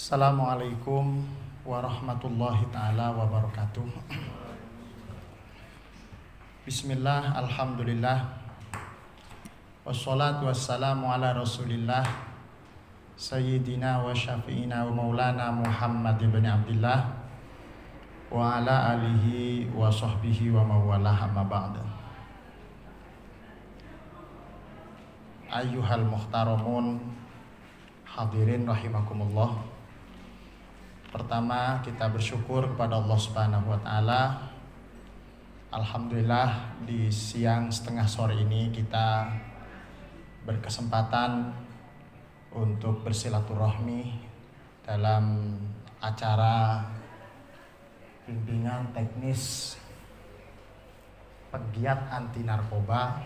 Assalamualaikum warahmatullahi ta'ala wabarakatuh. Bismillah, alhamdulillah, wassalatu wassalamu ala rasulillah Sayyidina wa syafi'ina wa maulana Muhammad ibn Abdillah wa ala alihi wa sahbihi wa mawalah amma ba'da. Ayyuhal muhtaramun hadirin rahimakumullah. Pertama, kita bersyukur kepada Allah Subhanahu wa taala. Alhamdulillah, di siang setengah sore ini kita berkesempatan untuk bersilaturahmi dalam acara bimbingan teknis pegiat anti narkoba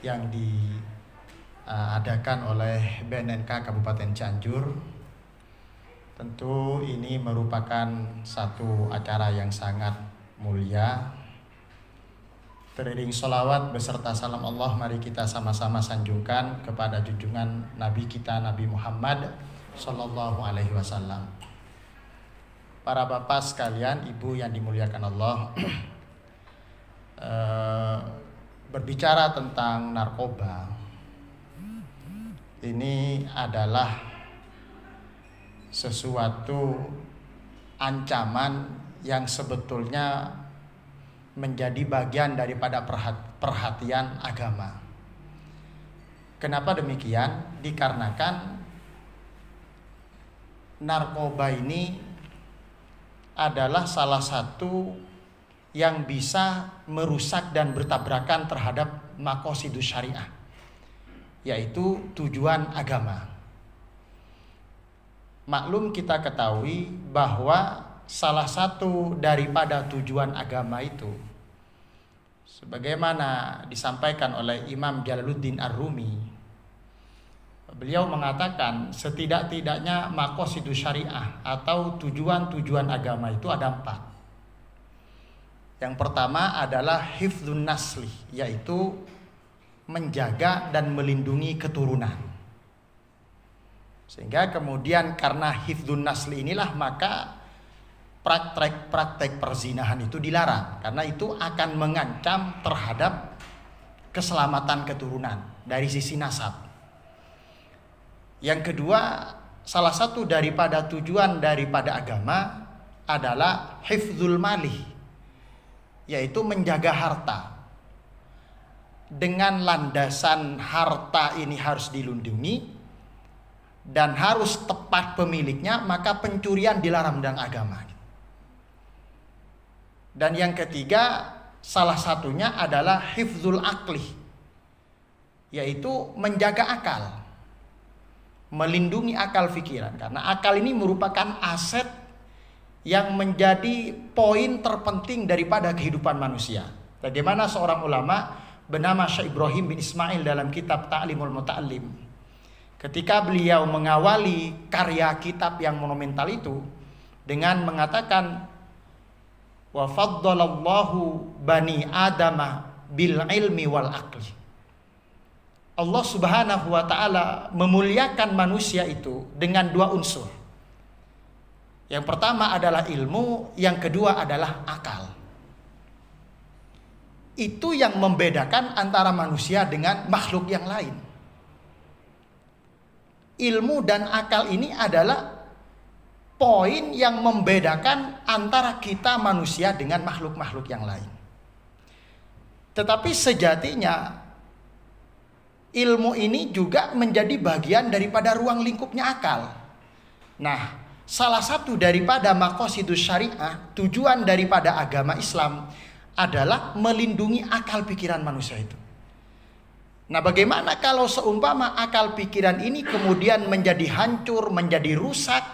yang diadakan oleh BNNK Kabupaten Cianjur. Tentu ini merupakan satu acara yang sangat mulia. Teriring sholawat beserta salam Allah, mari kita sama-sama sanjungkan kepada junjungan Nabi kita, Nabi Muhammad Sallallahu Alaihi Wasallam. Para bapak sekalian, ibu yang dimuliakan Allah, berbicara tentang narkoba, ini adalah sesuatu ancaman yang sebetulnya menjadi bagian daripada perhatian agama. Kenapa demikian? Dikarenakan narkoba ini adalah salah satu yang bisa merusak dan bertabrakan terhadap maqasidus syariah, yaitu tujuan agama. Maklum kita ketahui bahwa salah satu daripada tujuan agama itu, sebagaimana disampaikan oleh Imam Jalaluddin Ar-Rumi, beliau mengatakan setidak-tidaknya maqasidus syariah atau tujuan-tujuan agama itu ada 4. Yang pertama adalah hifdzun nasli, yaitu menjaga dan melindungi keturunan. Sehingga kemudian karena hifdzun nasli inilah maka praktek-praktek perzinahan itu dilarang, karena itu akan mengancam terhadap keselamatan keturunan dari sisi nasab. Yang kedua, salah satu daripada tujuan daripada agama adalah hifdzul mali, yaitu menjaga harta. Dengan landasan harta ini harus dilindungi dan harus tepat pemiliknya, maka pencurian dilarang dalam agama. Dan yang ketiga, salah satunya adalah hifdzul aqli, yaitu menjaga akal, melindungi akal pikiran, karena akal ini merupakan aset yang menjadi poin terpenting daripada kehidupan manusia. Bagaimana seorang ulama bernama Syekh Ibrahim bin Ismail dalam kitab Ta'limul Muta'allim, ketika beliau mengawali karya kitab yang monumental itu dengan mengatakan, wa faddalallahu bani adama bil ilmi wal aqli. Allah Subhanahu wa taala memuliakan manusia itu dengan 2 unsur. Yang pertama adalah ilmu, yang kedua adalah akal. Itu yang membedakan antara manusia dengan makhluk yang lain. Ilmu dan akal ini adalah poin yang membedakan antara kita manusia dengan makhluk-makhluk yang lain. Tetapi sejatinya ilmu ini juga menjadi bagian daripada ruang lingkupnya akal. Nah, salah satu daripada maqasidus syariah, tujuan daripada agama Islam adalah melindungi akal pikiran manusia itu. Nah, bagaimana kalau seumpama akal pikiran ini kemudian menjadi hancur, menjadi rusak?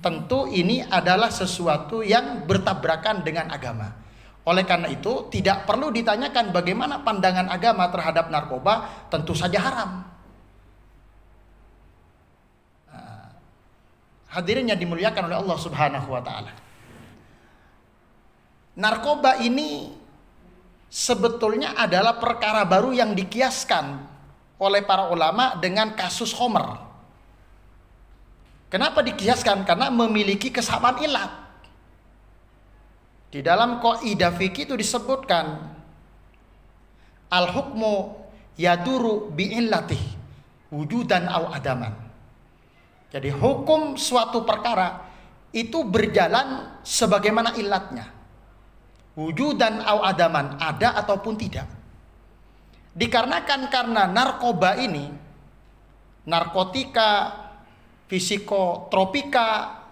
Tentu ini adalah sesuatu yang bertabrakan dengan agama. Oleh karena itu, tidak perlu ditanyakan bagaimana pandangan agama terhadap narkoba, tentu saja haram. Hadirin yang dimuliakan oleh Allah Subhanahu wa taala. Narkoba ini sebetulnya adalah perkara baru yang dikiaskan oleh para ulama dengan kasus Homer. Kenapa dikiaskan? Karena memiliki kesamaan ilat. Di dalam kaidah fikih itu disebutkan al-hukmu yaduru bi'illatih wujudan au adaman. Jadi hukum suatu perkara itu berjalan sebagaimana ilatnya. Wujudan au adaman, ada ataupun tidak. Dikarenakan karena narkoba ini, narkotika, fisikotropika,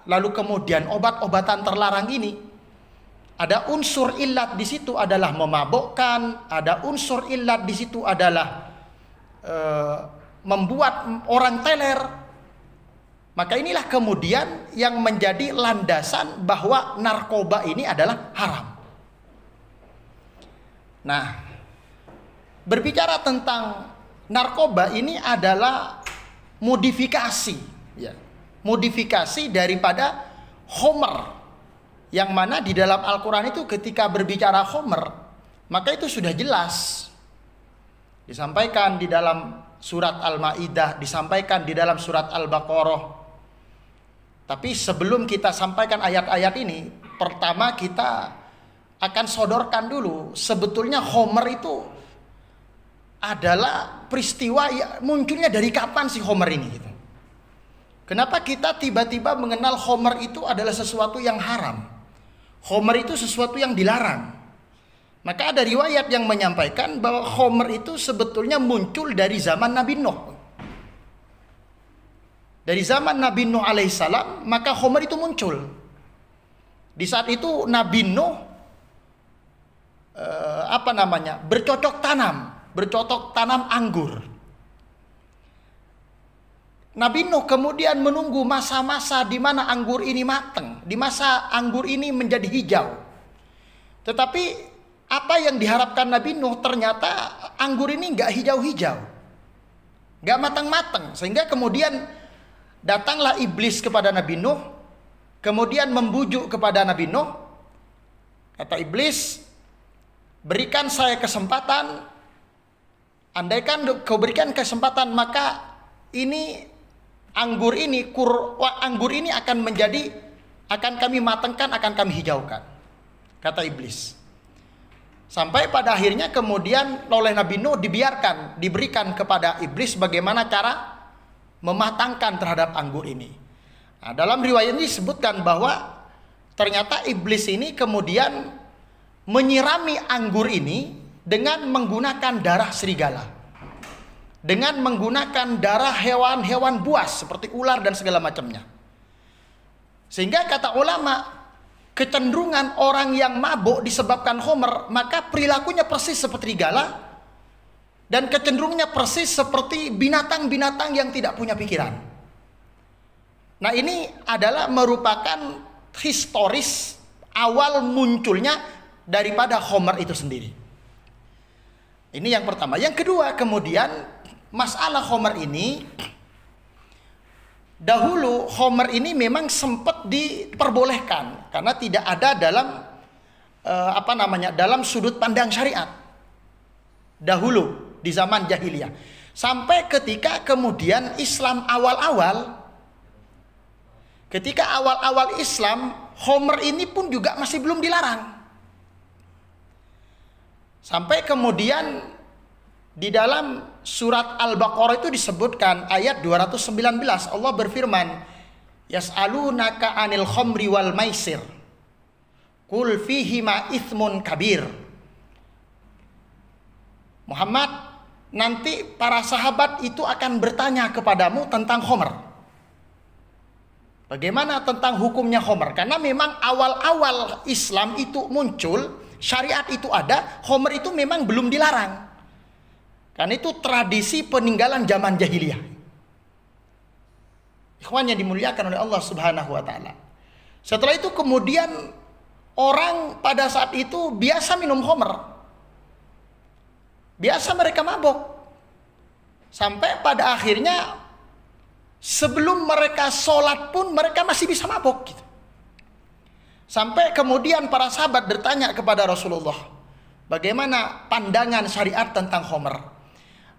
lalu kemudian obat-obatan terlarang ini, ada unsur illat di situ adalah memabukkan, ada unsur illat di situ adalah membuat orang teler. Maka inilah kemudian yang menjadi landasan bahwa narkoba ini adalah haram. Nah, berbicara tentang narkoba ini adalah modifikasi, ya, modifikasi daripada Homer, yang mana di dalam Al-Quran itu ketika berbicara Homer, maka itu sudah jelas disampaikan di dalam surat Al-Maidah, disampaikan di dalam surat Al-Baqarah. Tapi sebelum kita sampaikan ayat-ayat ini, pertama kita akan sodorkan dulu sebetulnya Homer itu adalah peristiwa munculnya dari kapan sih Homer ini gitu. Kenapa kita tiba-tiba mengenal Homer itu adalah sesuatu yang haram? Homer itu sesuatu yang dilarang. Maka ada riwayat yang menyampaikan bahwa Homer itu sebetulnya muncul dari zaman Nabi Nuh. Dari zaman Nabi Nuh alaihissalam, maka Homer itu muncul. Di saat itu Nabi Nuh bercocok tanam anggur. Nabi Nuh kemudian menunggu masa-masa di mana anggur ini matang, di masa anggur ini menjadi hijau. Tetapi apa yang diharapkan Nabi Nuh, ternyata anggur ini nggak hijau-hijau, nggak matang-matang, sehingga kemudian datanglah iblis kepada Nabi Nuh, kemudian membujuk kepada Nabi Nuh. Kata iblis, berikan saya kesempatan, andaikan kau berikan kesempatan maka ini anggur ini akan kami matangkan, akan kami hijaukan, kata iblis. Sampai pada akhirnya kemudian oleh Nabi Nuh diberikan kepada iblis bagaimana cara mematangkan terhadap anggur ini. Nah, dalam riwayat ini disebutkan bahwa ternyata iblis ini kemudian menyirami anggur ini dengan menggunakan darah serigala, dengan menggunakan darah hewan-hewan buas seperti ular dan segala macamnya. Sehingga kata ulama, kecenderungan orang yang mabuk disebabkan Homer, maka perilakunya persis seperti serigala dan kecenderungannya persis seperti binatang-binatang yang tidak punya pikiran. Nah, ini adalah merupakan historis awal munculnya daripada Homer itu sendiri. Ini yang pertama. Yang kedua, kemudian masalah Homer ini, dahulu Homer ini memang sempat diperbolehkan karena tidak ada dalam sudut pandang syariat dahulu di zaman jahiliyah. Sampai ketika kemudian Islam ketika awal-awal Islam, Homer ini pun juga masih belum dilarang. Sampai kemudian di dalam surat Al-Baqarah itu disebutkan ayat 219, Allah berfirman, yas'alunaka 'anil khamri wal maisir qul fihima itsmun kabir. Muhammad, nanti para sahabat itu akan bertanya kepadamu tentang Homer. Bagaimana tentang hukumnya Homer? Karena memang awal-awal Islam itu muncul, syariat itu ada, Homer itu memang belum dilarang. Karena itu tradisi peninggalan zaman jahiliyah. Ikhwan yang dimuliakan oleh Allah Subhanahu wa taala. Setelah itu kemudian orang pada saat itu biasa minum Homer. Biasa mereka mabok. Sampai pada akhirnya sebelum mereka sholat pun mereka masih bisa mabok gitu. Sampai kemudian para sahabat bertanya kepada Rasulullah, bagaimana pandangan syariat tentang Homer?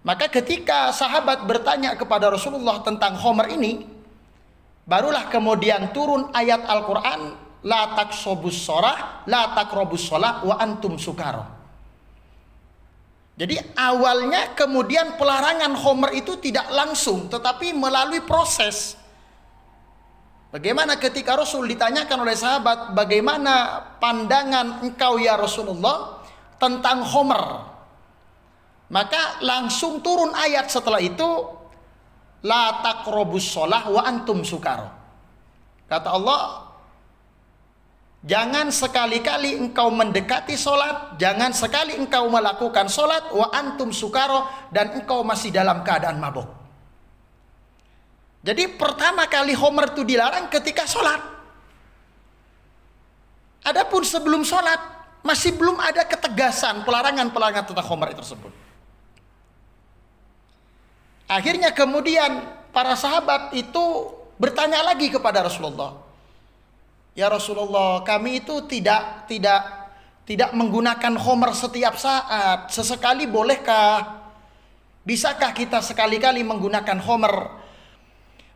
Maka ketika sahabat bertanya kepada Rasulullah tentang Homer ini, Barulah kemudian turun ayat Al-Quran, la taqrabus shalah, la taqrabus shalah wa antum sukara. Jadi awalnya kemudian pelarangan khamr itu tidak langsung, tetapi melalui proses. Bagaimana ketika Rasul ditanyakan oleh sahabat, bagaimana pandangan engkau ya Rasulullah tentang khamr? Maka langsung turun ayat setelah itu, la taqrabus shalah wa antum sukara. Kata Allah, jangan sekali-kali engkau mendekati sholat, jangan sekali engkau melakukan sholat wa antum sukara, dan engkau masih dalam keadaan mabuk. Jadi pertama kali khamr itu dilarang ketika sholat. Adapun sebelum sholat masih belum ada ketegasan pelarangan tentang khamr tersebut. Akhirnya kemudian para sahabat itu bertanya lagi kepada Rasulullah, ya Rasulullah, kami itu tidak menggunakan khamr setiap saat. Sesekali bolehkah? Bisakah kita sekali-kali menggunakan khamr?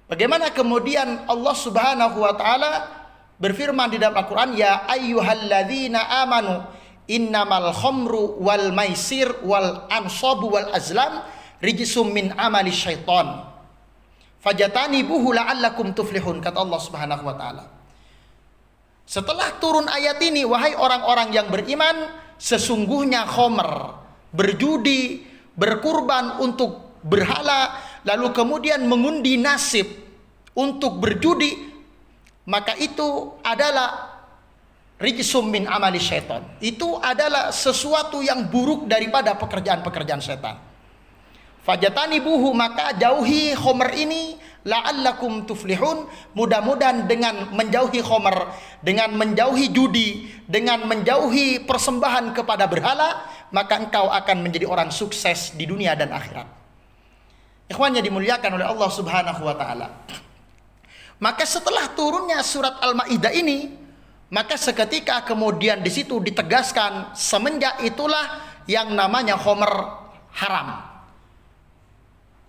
Bagaimana kemudian Allah Subhanahu wa taala berfirman di dalam Al-Qur'an, ya ayyuhalladzina amanu innamal khamru wal maisir wal ansabu wal azlam rijsum min amali syaitan fajatanibuhu la'allakum tuflihun, kata Allah Subhanahu wa taala. Setelah turun ayat ini, wahai orang-orang yang beriman, sesungguhnya khamr, berjudi, berkurban untuk berhala, lalu kemudian mengundi nasib untuk berjudi, maka itu adalah rijsum min amali syaitan. Itu adalah sesuatu yang buruk daripada pekerjaan-pekerjaan setan. Fajatanibuhu, maka jauhi khamr ini, la'allakum tuflihun, mudah-mudahan dengan menjauhi khamr, dengan menjauhi judi, dengan menjauhi persembahan kepada berhala, maka engkau akan menjadi orang sukses di dunia dan akhirat. Ikhwannya dimuliakan oleh Allah Subhanahu wa taala. Maka setelah turunnya surat Al-Maidah ini, maka seketika kemudian di situ ditegaskan, semenjak itulah yang namanya khamr haram.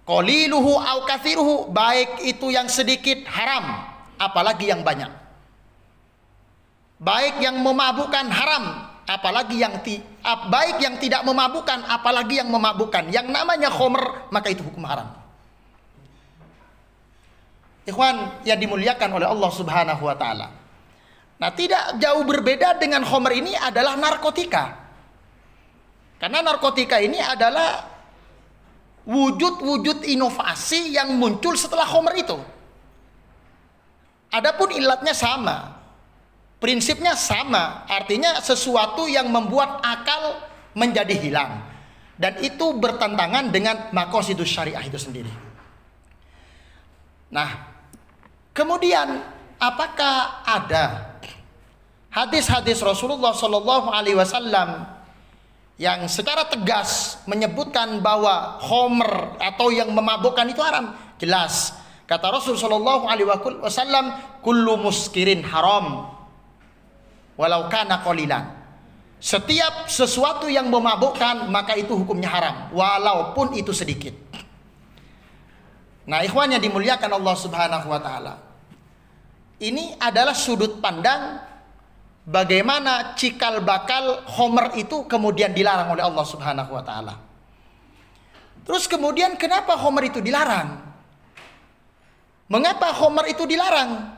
Qaliluhu au kathiruhu, baik itu yang sedikit haram, apalagi yang banyak. Baik yang memabukkan haram, apalagi baik yang tidak memabukkan, apalagi yang memabukkan. Yang namanya khamr, maka itu hukum haram. Ikhwan yang dimuliakan oleh Allah Subhanahu wa taala. Nah, tidak jauh berbeda dengan khamr ini adalah narkotika. Karena narkotika ini adalah wujud-wujud inovasi yang muncul setelah khamr itu. Adapun ilatnya sama, prinsipnya sama, artinya sesuatu yang membuat akal menjadi hilang, dan itu bertentangan dengan maqasidus syariah itu sendiri. Nah, kemudian apakah ada hadis-hadis Rasulullah Shallallahu Alaihi Wasallam yang secara tegas menyebutkan bahwa khamr atau yang memabukkan itu haram? Jelas, kata Rasul Shallallahu Alaihi Wasallam, kullu muskirin haram walau kana qalilan. Setiap sesuatu yang memabukkan maka itu hukumnya haram, walaupun itu sedikit. Nah, ikhwan yang dimuliakan Allah Subhanahu wa taala, ini adalah sudut pandang bagaimana cikal bakal khamr itu kemudian dilarang oleh Allah Subhanahu wa taala. Terus kemudian kenapa khamr itu dilarang? Mengapa khamr itu dilarang?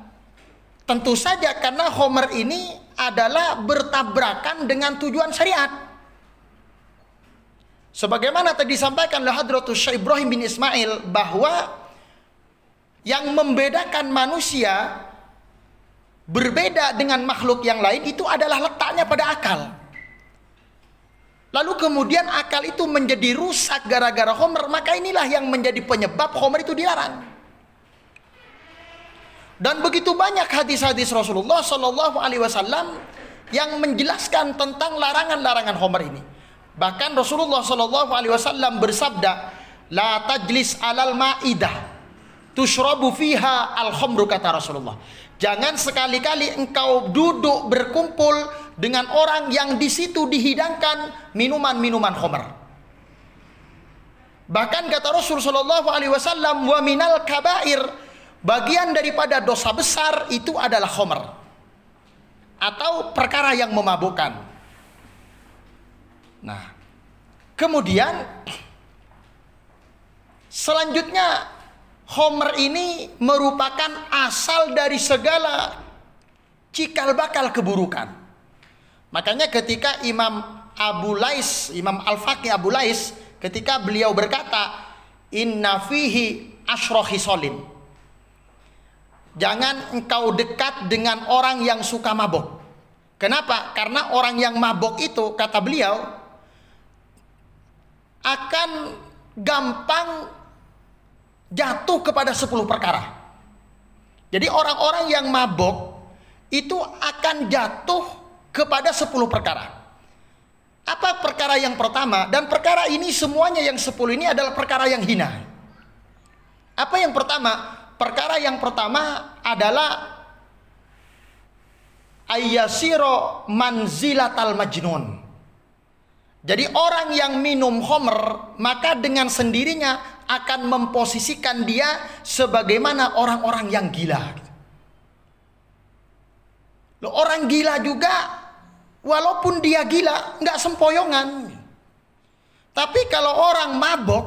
Tentu saja karena khamr ini adalah bertabrakan dengan tujuan syariat. Sebagaimana tadi disampaikan oleh Hadratus Syekh Ibrahim bin Ismail, bahwa yang membedakan manusia berbeda dengan makhluk yang lain itu adalah letaknya pada akal. Lalu kemudian akal itu menjadi rusak gara-gara khamr, maka inilah yang menjadi penyebab khamr itu dilarang. Dan begitu banyak hadis-hadis Rasulullah Shallallahu Alaihi Wasallam yang menjelaskan tentang larangan-larangan khamr ini. Bahkan Rasulullah Shallallahu Alaihi Wasallam bersabda, la tajlis alal ma'idah tushrabu fiha al khamru, kata Rasulullah. Jangan sekali-kali engkau duduk berkumpul dengan orang yang di situ dihidangkan minuman-minuman khamr. Bahkan kata Rasul Shallallahu Alaihi Wasallam, wa minal kabair bagian daripada dosa besar itu adalah khamr atau perkara yang memabukkan. Nah, kemudian selanjutnya khamr ini merupakan asal dari segala cikal bakal keburukan. Makanya ketika Imam Al-Faqih Abu Lais, ketika beliau berkata, inna fihi asyra khisalin, jangan engkau dekat dengan orang yang suka mabok. Kenapa? Karena orang yang mabok itu, kata beliau, akan gampang jatuh kepada 10 perkara. Jadi orang-orang yang mabok itu akan jatuh kepada 10 perkara. Apa perkara yang pertama? Dan perkara ini semuanya yang 10 ini adalah perkara yang hina. Apa yang pertama? Perkara yang pertama adalah ayyasiro manzilatal majnun. Jadi orang yang minum khamr, maka dengan sendirinya akan memposisikan dia sebagaimana orang-orang yang gila. Loh, orang gila juga, walaupun dia gila, nggak sempoyongan. Tapi kalau orang mabok,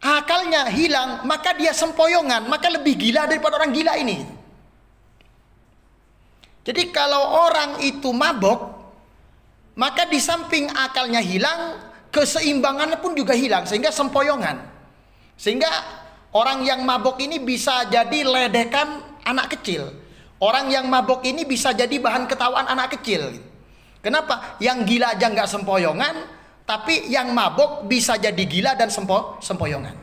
akalnya hilang, maka dia sempoyongan, maka lebih gila daripada orang gila ini. Jadi kalau orang itu mabok, maka di samping akalnya hilang, keseimbangannya pun juga hilang, sehingga sempoyongan. Sehingga orang yang mabok ini bisa jadi ledekan anak kecil. Orang yang mabok ini bisa jadi bahan ketawaan anak kecil. Kenapa? Yang gila aja nggak sempoyongan, tapi yang mabok bisa jadi gila dan sempoyongan.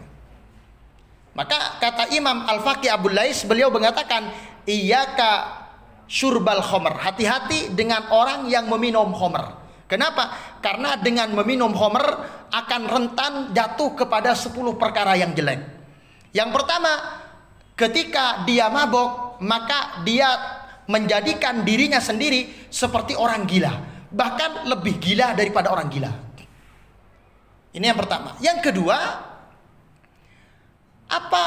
Maka kata Imam Al-Faqih Abu Lais, beliau mengatakan, iyyaka syurbal khamr, hati-hati dengan orang yang meminum khamr. Kenapa? Karena dengan meminum khamr akan rentan jatuh kepada 10 perkara yang jelek. Yang pertama, ketika dia mabok, maka dia menjadikan dirinya sendiri seperti orang gila, bahkan lebih gila daripada orang gila. Ini yang pertama. Yang kedua, apa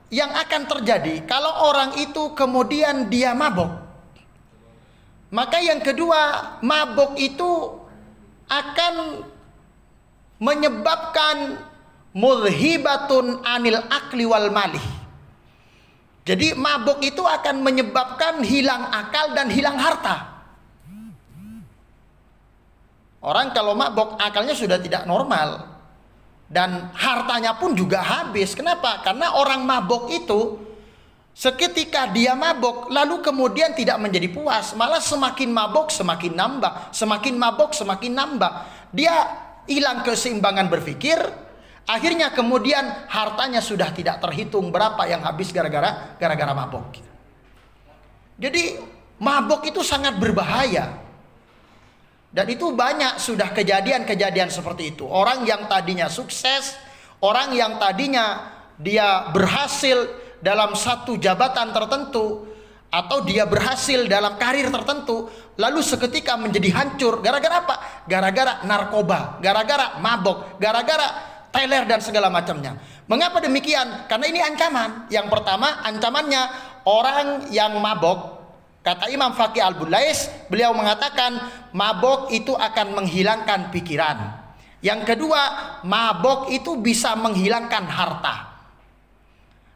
yang akan terjadi kalau orang itu kemudian dia mabok? Maka yang kedua, mabok itu akan menyebabkan mudhibatun anil akli wal malih. Jadi mabok itu akan menyebabkan hilang akal dan hilang harta. Orang kalau mabok akalnya sudah tidak normal dan hartanya pun juga habis. Kenapa? Karena orang mabok itu seketika dia mabok, lalu kemudian tidak menjadi puas, malah semakin mabok semakin nambah, semakin mabok semakin nambah. Dia hilang keseimbangan berpikir, akhirnya kemudian hartanya sudah tidak terhitung berapa yang habis gara-gara mabok. Jadi mabok itu sangat berbahaya. Dan itu banyak sudah kejadian-kejadian seperti itu. Orang yang tadinya sukses, orang yang tadinya dia berhasil dalam satu jabatan tertentu, atau dia berhasil dalam karir tertentu, lalu seketika menjadi hancur. Gara-gara apa? Gara-gara narkoba, gara-gara mabok, gara-gara teler dan segala macamnya. Mengapa demikian? Karena ini ancaman. Yang pertama, ancamannya orang yang mabok. Kata Imam Faqih Abu Lais, beliau mengatakan mabok itu akan menghilangkan pikiran. Yang kedua, mabok itu bisa menghilangkan harta.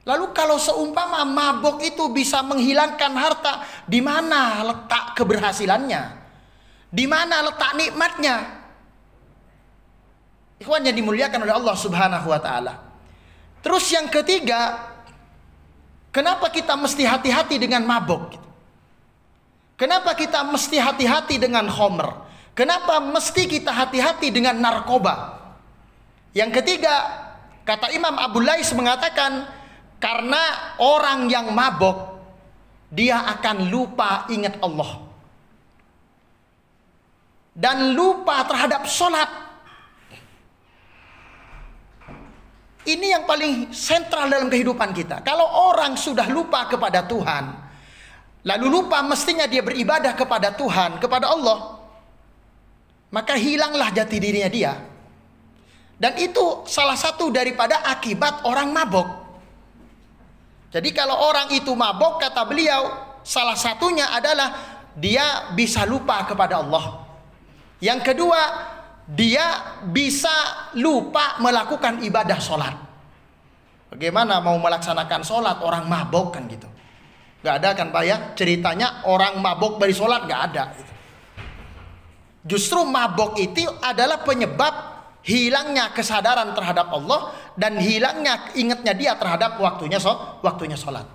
Lalu kalau seumpama mabok itu bisa menghilangkan harta, di mana letak keberhasilannya? Di mana letak nikmatnya? Ikhwan yang dimuliakan oleh Allah Subhanahu wa taala. Terus yang ketiga, kenapa kita mesti hati-hati dengan mabok? Kenapa kita mesti hati-hati dengan khamr? Kenapa mesti kita hati-hati dengan narkoba? Yang ketiga, kata Imam Abu Lais mengatakan, karena orang yang mabok, dia akan lupa ingat Allah. Dan lupa terhadap sholat. Ini yang paling sentral dalam kehidupan kita. Kalau orang sudah lupa kepada Tuhan, lalu lupa mestinya dia beribadah kepada Tuhan, kepada Allah, maka hilanglah jati dirinya dia. Dan itu salah satu daripada akibat orang mabok. Jadi kalau orang itu mabok, kata beliau, salah satunya adalah dia bisa lupa kepada Allah. Yang kedua, dia bisa lupa melakukan ibadah sholat. Bagaimana mau melaksanakan sholat orang mabok kan gitu? Gak ada kan Pak ya? Ceritanya orang mabok dari sholat gak ada gitu. Justru mabok itu adalah penyebab hilangnya kesadaran terhadap Allah dan hilangnya ingatnya dia terhadap waktunya sholat.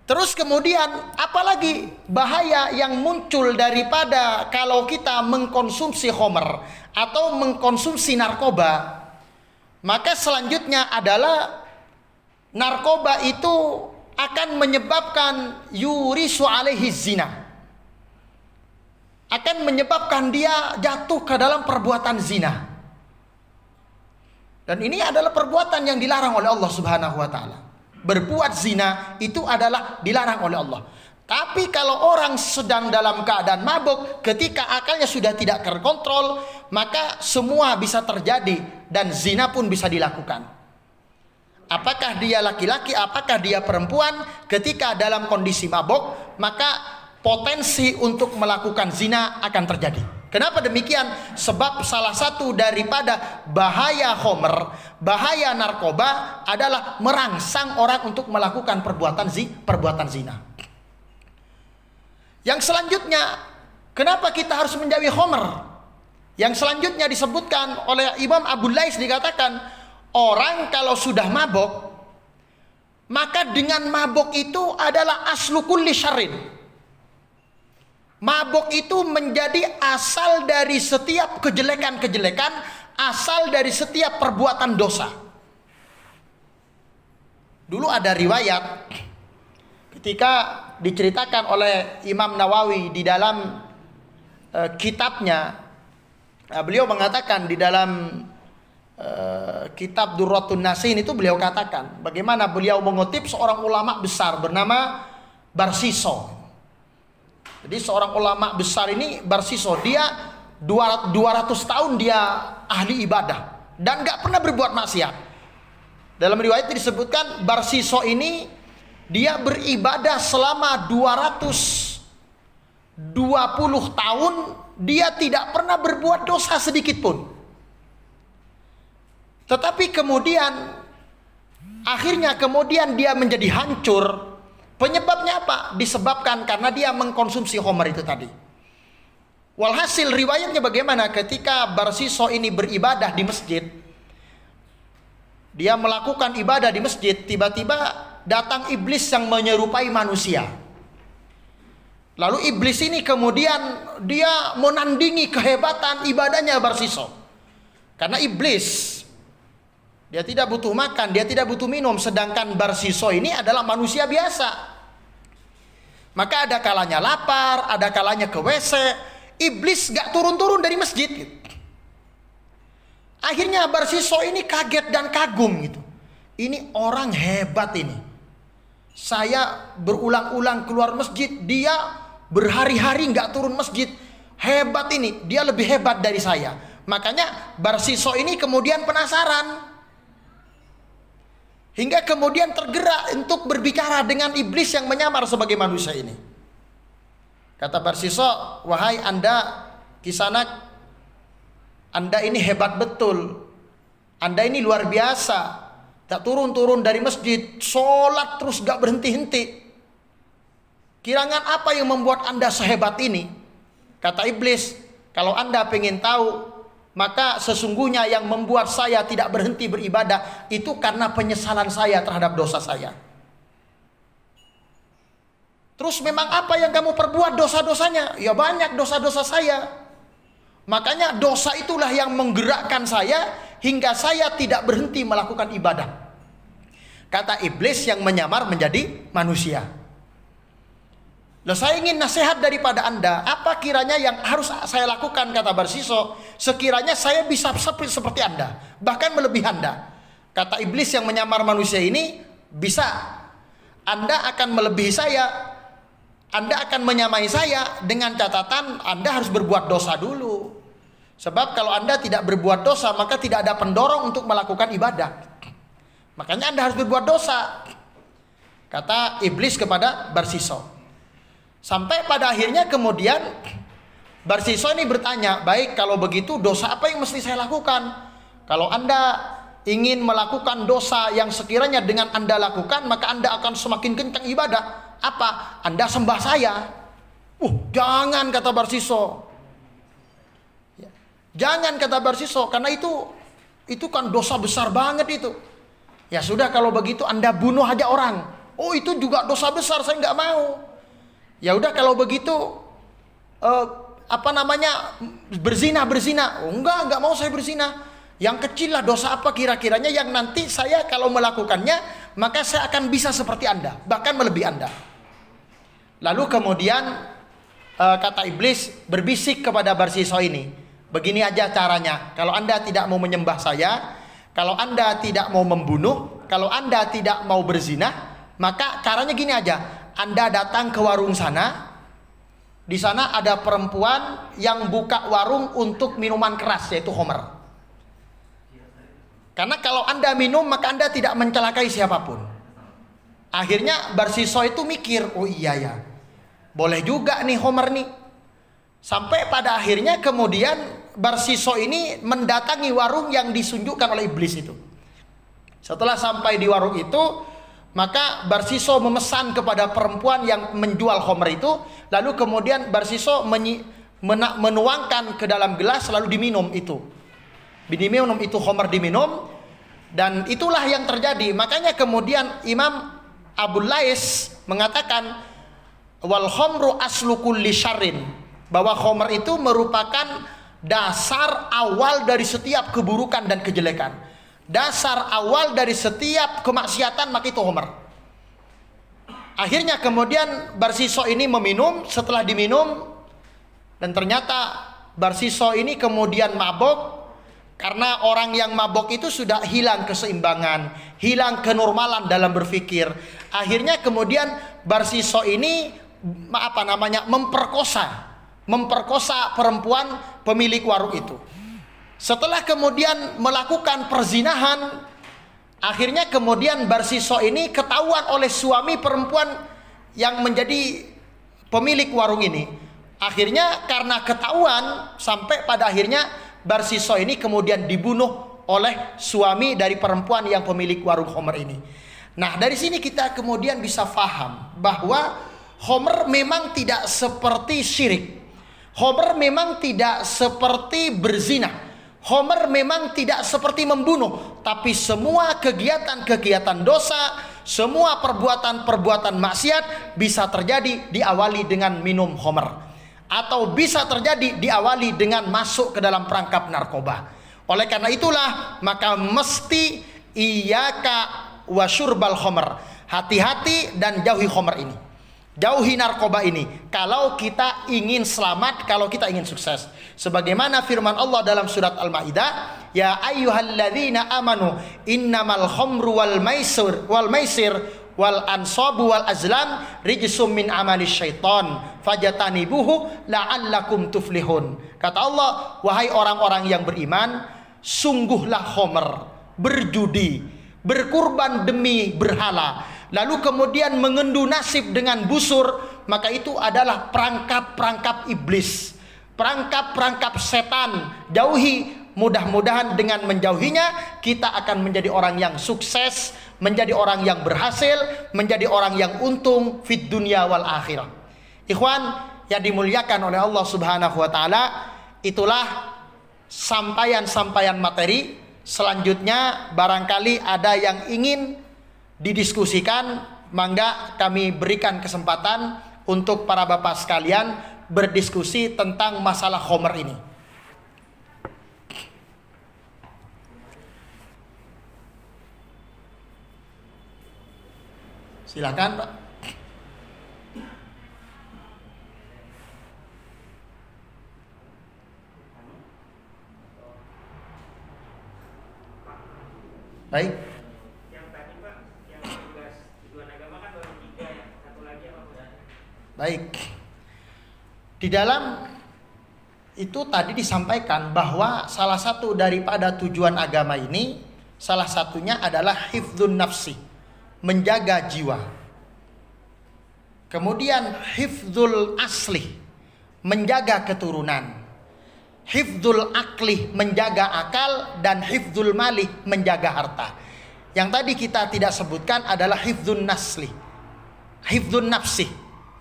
Terus kemudian apalagi bahaya yang muncul daripada kalau kita mengkonsumsi khamr atau mengkonsumsi narkoba, maka selanjutnya adalah narkoba itu akan menyebabkan yurisu alaihi zina, akan menyebabkan dia jatuh ke dalam perbuatan zina. Dan ini adalah perbuatan yang dilarang oleh Allah Subhanahu wa taala. Berbuat zina itu adalah dilarang oleh Allah. Tapi kalau orang sedang dalam keadaan mabuk, ketika akalnya sudah tidak terkontrol, maka semua bisa terjadi dan zina pun bisa dilakukan. Apakah dia laki-laki, apakah dia perempuan, ketika dalam kondisi mabuk, maka potensi untuk melakukan zina akan terjadi. Kenapa demikian? Sebab salah satu daripada bahaya khamr, bahaya narkoba adalah merangsang orang untuk melakukan perbuatan zina. Yang selanjutnya, kenapa kita harus menjauhi khamr? Yang selanjutnya disebutkan oleh Imam Abu Lais, dikatakan orang kalau sudah mabuk, maka dengan mabuk itu adalah aslu kulli syarrin. Mabuk itu menjadi asal dari setiap kejelekan-kejelekan, asal dari setiap perbuatan dosa. Dulu ada riwayat ketika diceritakan oleh Imam Nawawi di dalam kitabnya, beliau mengatakan di dalam kitab Durratun Nasin itu beliau katakan bagaimana beliau mengutip seorang ulama besar bernama Barsiso. Jadi seorang ulama besar ini Barsiso, dia 200 tahun dia ahli ibadah dan gak pernah berbuat maksiat. Dalam riwayat disebutkan Barsiso ini dia beribadah selama 220 tahun, dia tidak pernah berbuat dosa sedikit pun. Tetapi kemudian akhirnya dia menjadi hancur. Penyebabnya apa? Disebabkan karena dia mengkonsumsi khamr itu tadi. Walhasil riwayatnya bagaimana ketika Barsiso ini beribadah di masjid, dia melakukan ibadah di masjid, tiba-tiba datang iblis yang menyerupai manusia. Lalu iblis ini kemudian dia menandingi kehebatan ibadahnya Barsiso. Karena iblis dia tidak butuh makan, dia tidak butuh minum, sedangkan Barsiso ini adalah manusia biasa. Maka ada kalanya lapar, ada kalanya ke WC, iblis gak turun-turun dari masjid gitu. Akhirnya Barsiso ini kaget dan kagum gitu. Ini orang hebat ini. Saya berulang-ulang keluar masjid, dia berhari-hari gak turun masjid. Hebat ini, dia lebih hebat dari saya. Makanya Barsiso ini kemudian penasaran. Hingga kemudian tergerak untuk berbicara dengan iblis yang menyamar sebagai manusia ini. Kata Barsiso, wahai Anda Kisanak, Anda ini hebat betul. Anda ini luar biasa. Tak turun-turun dari masjid, sholat terus gak berhenti-henti. Kirangan apa yang membuat Anda sehebat ini? Kata iblis, kalau Anda pengen tahu, maka sesungguhnya yang membuat saya tidak berhenti beribadah itu karena penyesalan saya terhadap dosa saya. Terus memang apa yang kamu perbuat dosa-dosanya? Ya banyak dosa-dosa saya. Makanya dosa itulah yang menggerakkan saya hingga saya tidak berhenti melakukan ibadah. Kata iblis yang menyamar menjadi manusia. Loh, saya ingin nasihat daripada Anda. Apa kiranya yang harus saya lakukan, kata Barsiso, sekiranya saya bisa seperti Anda, bahkan melebihi Anda. Kata iblis yang menyamar manusia ini, bisa. Anda akan melebihi saya, Anda akan menyamai saya, dengan catatan Anda harus berbuat dosa dulu. Sebab kalau Anda tidak berbuat dosa, maka tidak ada pendorong untuk melakukan ibadah. Makanya Anda harus berbuat dosa, kata iblis kepada Barsiso. Sampai pada akhirnya kemudian Barsiso ini bertanya, baik kalau begitu dosa apa yang mesti saya lakukan? Kalau Anda ingin melakukan dosa yang sekiranya dengan Anda lakukan, maka Anda akan semakin kencang ibadah. Apa? Anda sembah saya. Jangan, kata Barsiso. Jangan, kata Barsiso, karena itu kan dosa besar banget itu. Ya sudah, kalau begitu Anda bunuh aja orang. Itu juga dosa besar, saya nggak mau. Ya udah kalau begitu berzina. Enggak mau saya berzina. Yang kecil lah, dosa apa kira-kiranya yang nanti saya kalau melakukannya maka saya akan bisa seperti Anda, bahkan melebihi Anda. Lalu kemudian kata iblis berbisik kepada Barsiso ini, begini aja caranya, kalau Anda tidak mau menyembah saya, kalau Anda tidak mau membunuh, kalau Anda tidak mau berzina, maka caranya gini aja, Anda datang ke warung sana. Di sana ada perempuan yang buka warung untuk minuman keras, yaitu khamr. Karena kalau Anda minum, maka Anda tidak mencelakai siapapun. Akhirnya Barsiso itu mikir, oh iya ya, boleh juga nih khamr nih. Sampai pada akhirnya kemudian Barsiso ini mendatangi warung yang disunjukkan oleh iblis itu. Setelah sampai di warung itu, maka Barsiso memesan kepada perempuan yang menjual khamr itu. Lalu kemudian Barsiso menuangkan ke dalam gelas, lalu diminum itu. Diminum itu khamr, diminum. Dan itulah yang terjadi. Makanya kemudian Imam Abu Lais mengatakan, wal khamru aslu kulli syarrin, bahwa khamr itu merupakan dasar awal dari setiap keburukan dan kejelekan. Dasar awal dari setiap kemaksiatan, maka itu khamr. Akhirnya kemudian Barsiso ini meminum. Setelah diminum, dan ternyata Barsiso ini kemudian mabok. Karena orang yang mabok itu sudah hilang keseimbangan, hilang kenormalan dalam berpikir. Akhirnya kemudian Barsiso ini memperkosa perempuan pemilik warung itu. Setelah kemudian melakukan perzinahan, akhirnya kemudian Barsiso ini ketahuan oleh suami perempuan yang menjadi pemilik warung ini. Akhirnya karena ketahuan, sampai pada akhirnya Barsiso ini kemudian dibunuh oleh suami dari perempuan yang pemilik warung khamr ini. Nah, dari sini kita kemudian bisa faham bahwa khamr memang tidak seperti syirik. Khamr memang tidak seperti berzina. Khamr memang tidak seperti membunuh. Tapi semua kegiatan-kegiatan dosa, semua perbuatan-perbuatan maksiat bisa terjadi diawali dengan minum khamr, atau bisa terjadi diawali dengan masuk ke dalam perangkap narkoba. Oleh karena itulah maka mesti iyyaka wa syurbal khamr. Hati-hati dan jauhi khamr ini. Jauhi narkoba ini kalau kita ingin selamat, kalau kita ingin sukses. Sebagaimana firman Allah dalam surat Al-Maidah, ya ayyuhalladzina amanu innamal khamru wal maisir wal ansabu wal azlam rijsum min amali syaiton fajatanibuhu la'allakum tuflihun. Kata Allah, wahai orang-orang yang beriman, sungguhlah khamr, berjudi, berkurban demi berhala, lalu kemudian mengendu nasib dengan busur, maka itu adalah perangkap-perangkap iblis, perangkap-perangkap setan. Jauhi. Mudah-mudahan dengan menjauhinya kita akan menjadi orang yang sukses, menjadi orang yang berhasil, menjadi orang yang untung fid dunya wal akhirah. Ikhwan yang dimuliakan oleh Allah Subhanahu wa taala, itulah sampaian-sampaian materi. Selanjutnya barangkali ada yang ingin didiskusikan, mangga kami berikan kesempatan untuk para bapak sekalian berdiskusi tentang masalah khamr ini. Silakan, Pak. Baik. Yang tadi, Pak, yang 12 tujuan agama kan baru 3 ya. Satu lagi apa, Pak? Baik. Di dalam itu tadi disampaikan bahwa salah satu daripada tujuan agama ini Salah satunya adalah hifdzun nafsi, menjaga jiwa. Kemudian hifdzul asli, menjaga keturunan. Hifdzul akli, menjaga akal. Dan hifdzul mali, menjaga harta. Yang tadi kita tidak sebutkan adalah hifdzun nasli, hifdzun nafsi,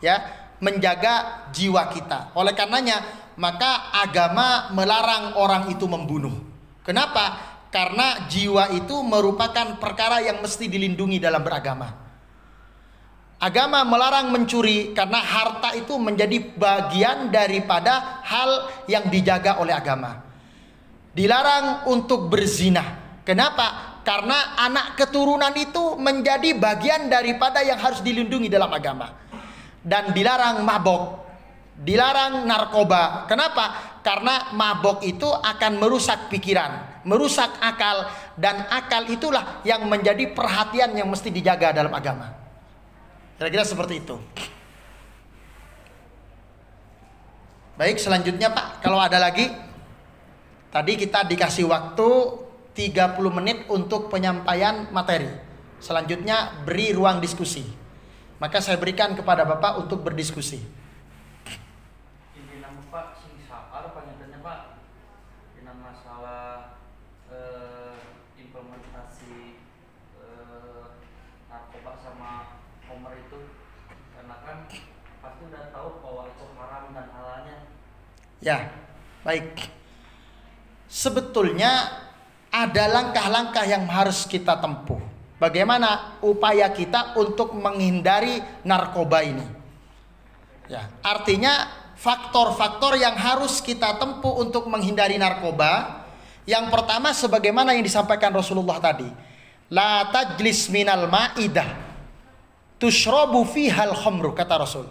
ya, menjaga jiwa kita. Oleh karenanya maka agama melarang orang itu membunuh. Kenapa? Karena jiwa itu merupakan perkara yang mesti dilindungi dalam beragama. Agama melarang mencuri karena harta itu menjadi bagian daripada hal yang dijaga oleh agama. Dilarang untuk berzina. Kenapa? Karena anak keturunan itu menjadi bagian daripada yang harus dilindungi dalam agama. Dan dilarang mabok, dilarang narkoba. Kenapa? Karena mabok itu akan merusak pikiran, merusak akal. Dan akal itulah yang menjadi perhatian yang mesti dijaga dalam agama. Kira-kira seperti itu. Baik, selanjutnya Pak, kalau ada lagi. Tadi kita dikasih waktu 30 menit untuk penyampaian materi. Selanjutnya beri ruang diskusi. Maka saya berikan kepada Bapak untuk berdiskusi. Ini nama Pak sing saar panjangnya Pak. Ini masalah implementasi narkoba sama Homer itu, karena kan pasti udah tahu bahwa itu haram dan halalnya. Ya, baik. Sebetulnya ada langkah-langkah yang harus kita tempuh. Bagaimana upaya kita untuk menghindari narkoba ini? Ya, artinya faktor-faktor yang harus kita tempuh untuk menghindari narkoba. Yang pertama sebagaimana yang disampaikan Rasulullah tadi. La tajlis minal ma'idah tushrabu fihal khamru, kata Rasul.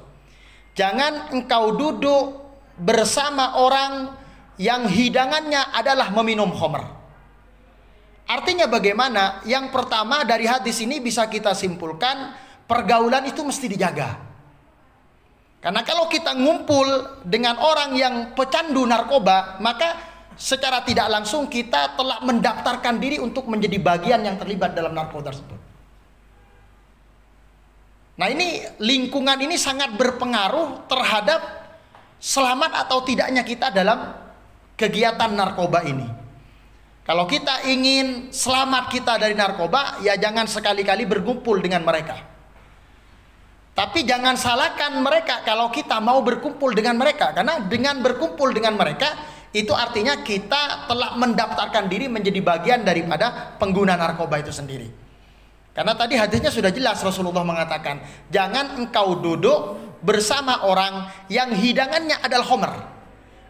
Jangan engkau duduk bersama orang yang hidangannya adalah meminum khamr. Artinya bagaimana? Yang pertama dari hadis ini bisa kita simpulkan, pergaulan itu mesti dijaga. Karena kalau kita ngumpul dengan orang yang pecandu narkoba, maka secara tidak langsung kita telah mendaftarkan diri untuk menjadi bagian yang terlibat dalam narkoba tersebut. Nah, ini lingkungan ini sangat berpengaruh terhadap selamat atau tidaknya kita dalam kegiatan narkoba ini. Kalau kita ingin selamat kita dari narkoba, ya jangan sekali-kali berkumpul dengan mereka. Tapi jangan salahkan mereka kalau kita mau berkumpul dengan mereka. Karena dengan berkumpul dengan mereka, itu artinya kita telah mendaftarkan diri menjadi bagian daripada pengguna narkoba itu sendiri. Karena tadi hadisnya sudah jelas, Rasulullah mengatakan, jangan engkau duduk bersama orang yang hidangannya adalah khamr.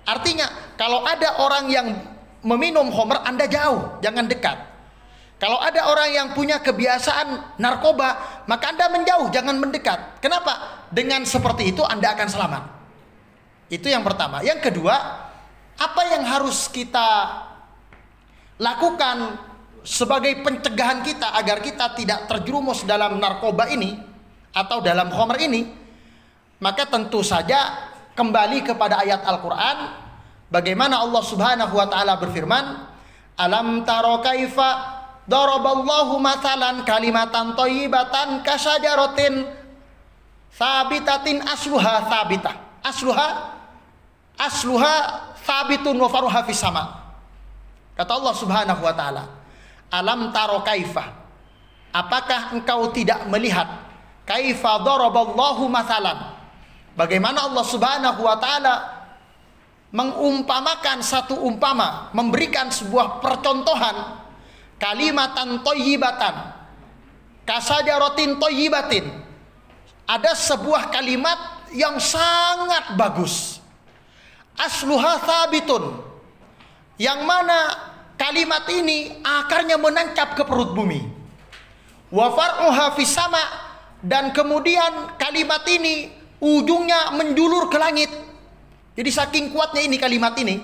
Artinya kalau ada orang yang meminum khamr, Anda jauh, jangan dekat. Kalau ada orang yang punya kebiasaan narkoba, maka Anda menjauh, jangan mendekat. Kenapa? Dengan seperti itu Anda akan selamat. Itu yang pertama. Yang kedua, apa yang harus kita lakukan sebagai pencegahan kita agar kita tidak terjerumus dalam narkoba ini atau dalam khamr ini? Maka tentu saja kembali kepada ayat Al-Quran. Bagaimana Allah Subhanahu wa taala berfirman, "Alam taro kaifa daraballahu mathalan kalimatan thayyibatan kasyajaratin tsabitatin asluha tsabitah." Asluha tsabitun wa faruha fis sama. Kata Allah Subhanahu wa taala, "Alam taro kaifa?" Apakah engkau tidak melihat kaifa daraballahu mathalan? Bagaimana Allah Subhanahu wa taala mengumpamakan satu umpama, memberikan sebuah percontohan, kalimatan thayyibatan kasajaratin thayyibatin. Ada sebuah kalimat yang sangat bagus, asluha tsabitun, yang mana kalimat ini akarnya menancap ke perut bumi, wa far'uha fis sama, dan kemudian kalimat ini ujungnya menjulur ke langit. Jadi saking kuatnya ini kalimat ini.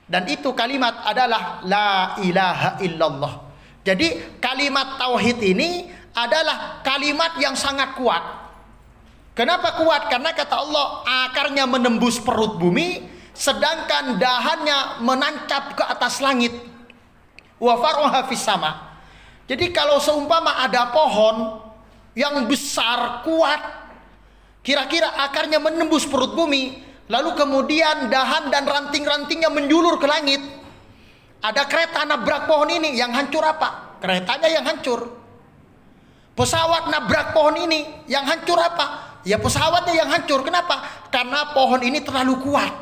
Dan itu kalimat adalah la ilaha illallah. Jadi kalimat tauhid ini adalah kalimat yang sangat kuat. Kenapa kuat? Karena kata Allah, akarnya menembus perut bumi, sedangkan dahannya menancap ke atas langit. wa far'uha fis sama. Jadi kalau seumpama ada pohon yang besar, kuat, kira-kira akarnya menembus perut bumi, lalu kemudian dahan dan ranting-rantingnya menjulur ke langit. Ada kereta nabrak pohon ini, yang hancur apa? Keretanya yang hancur. Pesawat nabrak pohon ini, yang hancur apa? Ya pesawatnya yang hancur. Kenapa? Karena pohon ini terlalu kuat.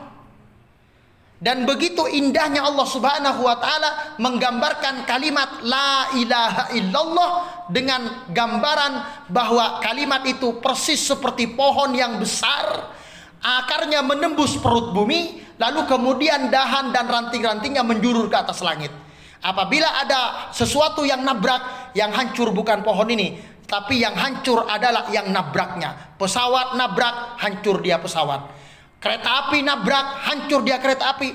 Dan begitu indahnya Allah Subhanahu wa taala menggambarkan kalimat la ilaha illallah dengan gambaran bahwa kalimat itu persis seperti pohon yang besar, akarnya menembus perut bumi, lalu kemudian dahan dan ranting-rantingnya menjulur ke atas langit. Apabila ada sesuatu yang nabrak, yang hancur bukan pohon ini, tapi yang hancur adalah yang nabraknya. Pesawat nabrak, hancur dia pesawat. Kereta api nabrak, hancur dia kereta api.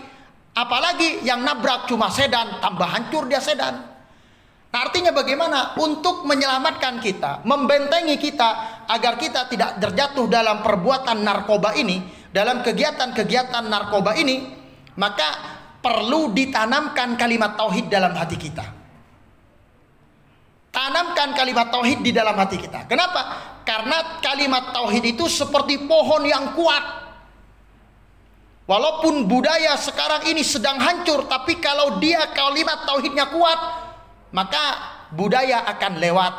Apalagi yang nabrak cuma sedan, tambah hancur dia sedan. Nah, artinya bagaimana? Untuk menyelamatkan kita, membentengi kita agar kita tidak terjatuh dalam perbuatan narkoba ini, dalam kegiatan-kegiatan narkoba ini, maka perlu ditanamkan kalimat tauhid dalam hati kita. Tanamkan kalimat tauhid di dalam hati kita. Kenapa? Karena kalimat tauhid itu seperti pohon yang kuat. Walaupun budaya sekarang ini sedang hancur, tapi kalau dia kalimat tauhidnya kuat, maka budaya akan lewat.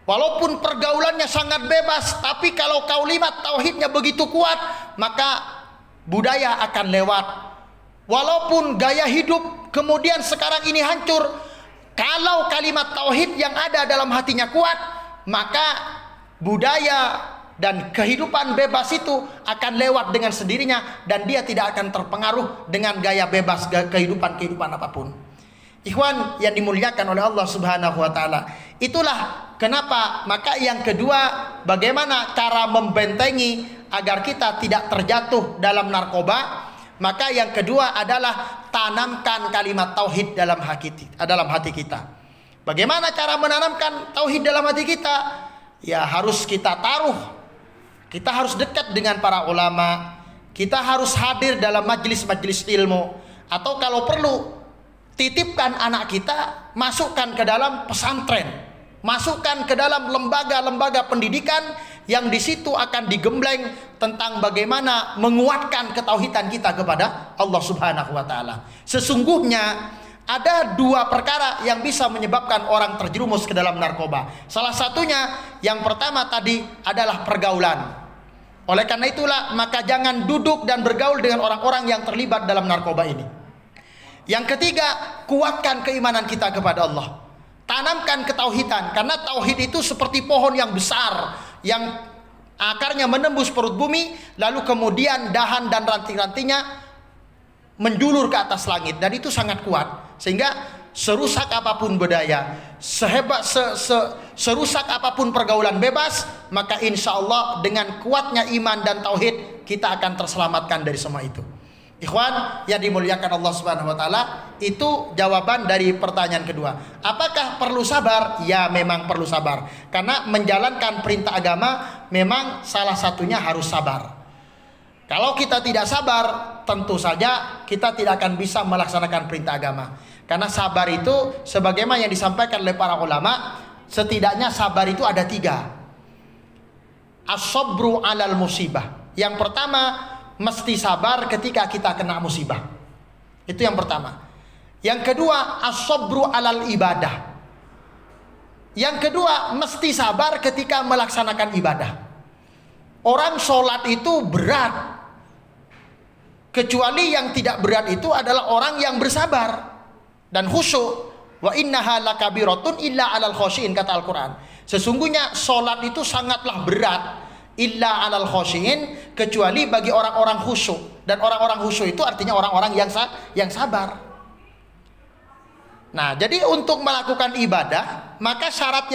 Walaupun pergaulannya sangat bebas, tapi kalau kalimat tauhidnya begitu kuat, maka budaya akan lewat. Walaupun gaya hidup kemudian sekarang ini hancur, kalau kalimat tauhid yang ada dalam hatinya kuat, maka budaya dan kehidupan bebas itu akan lewat dengan sendirinya, dan dia tidak akan terpengaruh dengan gaya bebas kehidupan apapun. Ikhwan yang dimuliakan oleh Allah Subhanahu wa taala. Itulah kenapa maka yang kedua, bagaimana cara membentengi agar kita tidak terjatuh dalam narkoba. Maka yang kedua adalah tanamkan kalimat tauhid dalam hati kita. Bagaimana cara menanamkan tauhid dalam hati kita? Ya harus kita taruh. Kita harus dekat dengan para ulama. Kita harus hadir dalam majelis-majelis ilmu. Atau kalau perlu, titipkan anak kita, masukkan ke dalam pesantren, masukkan ke dalam lembaga-lembaga pendidikan yang di situ akan digembleng tentang bagaimana menguatkan ketauhidan kita kepada Allah Subhanahu wa taala. Sesungguhnya ada dua perkara yang bisa menyebabkan orang terjerumus ke dalam narkoba. Salah satunya, yang pertama tadi adalah pergaulan. Oleh karena itulah, maka jangan duduk dan bergaul dengan orang-orang yang terlibat dalam narkoba ini. Yang ketiga, kuatkan keimanan kita kepada Allah. Tanamkan ketauhidan, karena tauhid itu seperti pohon yang besar, yang akarnya menembus perut bumi, lalu kemudian dahan dan ranting-rantingnya menjulur ke atas langit, dan itu sangat kuat. Sehingga serusak apapun budaya, serusak apapun pergaulan bebas, maka insya Allah dengan kuatnya iman dan tauhid kita akan terselamatkan dari semua itu. Ikhwan yang dimuliakan Allah Subhanahu wa taala, itu jawaban dari pertanyaan kedua. Apakah perlu sabar? Ya, memang perlu sabar. Karena menjalankan perintah agama memang salah satunya harus sabar. Kalau kita tidak sabar, tentu saja kita tidak akan bisa melaksanakan perintah agama. Karena sabar itu sebagaimana yang disampaikan oleh para ulama, setidaknya sabar itu ada 3. As-sabru 'alal musibah. Yang pertama, mesti sabar ketika kita kena musibah. Itu yang pertama. Yang kedua, as-sabru 'alal ibadah. Yang kedua, mesti sabar ketika melaksanakan ibadah. Orang sholat itu berat. Kecuali yang tidak berat itu adalah orang yang bersabar dan khusyuk. Wa innaha lakabiratun illa 'alal khashiin, kata Al-Qur'an. Sesungguhnya sholat itu sangatlah berat, illa 'alal khashiin, kecuali bagi orang-orang khusyuk. Dan orang-orang khusyuk itu artinya orang-orang yang sabar. Nah, jadi untuk melakukan ibadah, maka syarat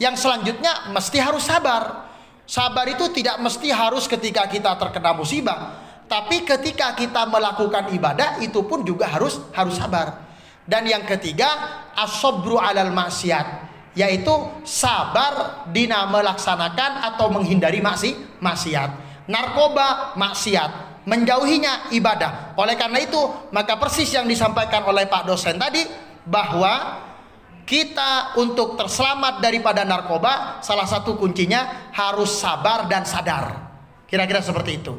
yang selanjutnya mesti harus sabar. Sabar itu tidak mesti harus ketika kita terkena musibah, tapi ketika kita melakukan ibadah itu pun juga harus sabar. Dan yang ketiga, as-sabru 'alal maksiat, yaitu sabar dina melaksanakan atau menghindari maksiat. Narkoba maksiat, menjauhinya ibadah. Oleh karena itu, maka persis yang disampaikan oleh Pak dosen tadi, bahwa kita untuk terselamat daripada narkoba, salah satu kuncinya harus sabar dan sadar. Kira-kira seperti itu.